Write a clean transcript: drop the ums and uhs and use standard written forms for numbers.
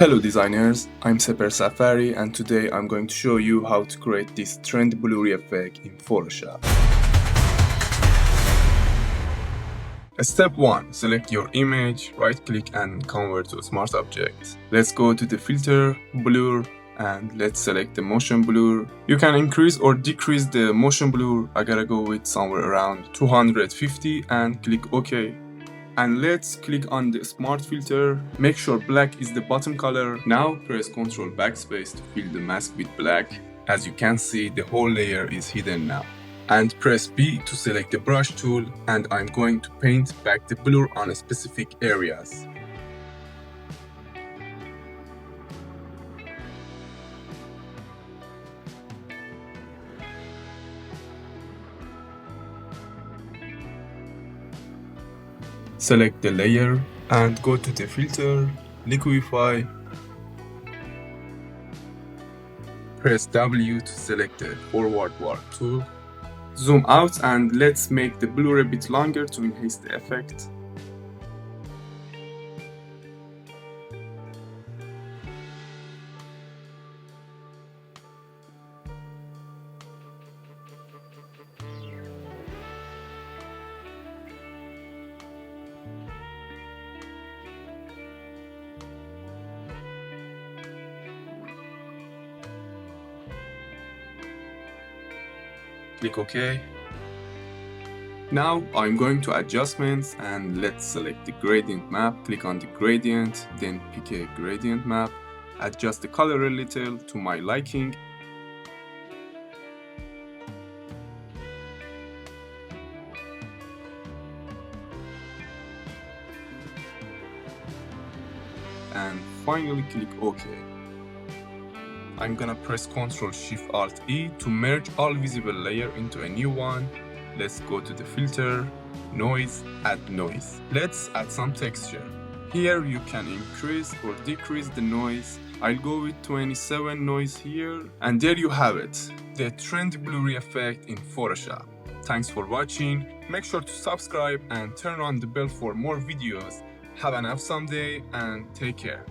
Hello designers, I'm Sepehr and today I'm going to show you how to create this trend blurry effect in Photoshop. Step 1. Select your image, right click and convert to a smart object. Let's go to the filter, blur, and let's select the motion blur. You can increase or decrease the motion blur. I gotta go with somewhere around 250 and click OK. And let's click on the smart filter. Make sure black is the bottom color. Now press Ctrl Backspace to fill the mask with black. As you can see, the whole layer is hidden now. And press B to select the brush tool, and I'm going to paint back the blur on specific areas. Select the layer and go to the filter, Liquify. Press W to select the forward warp tool. Zoom out and let's make the blur a bit longer to enhance the effect. Click OK. Now I'm going to adjustments and let's select the gradient map. Click on the gradient, then pick a gradient map. Adjust the color a little to my liking. And finally click OK. I'm gonna press Ctrl-Shift-Alt-E to merge all visible layer into a new one. Let's go to the filter, noise, add noise. Let's add some texture. Here you can increase or decrease the noise. I'll go with 27 noise here. And there you have it, the trend blurry effect in Photoshop. Thanks for watching. Make sure to subscribe and turn on the bell for more videos. Have an awesome day and take care.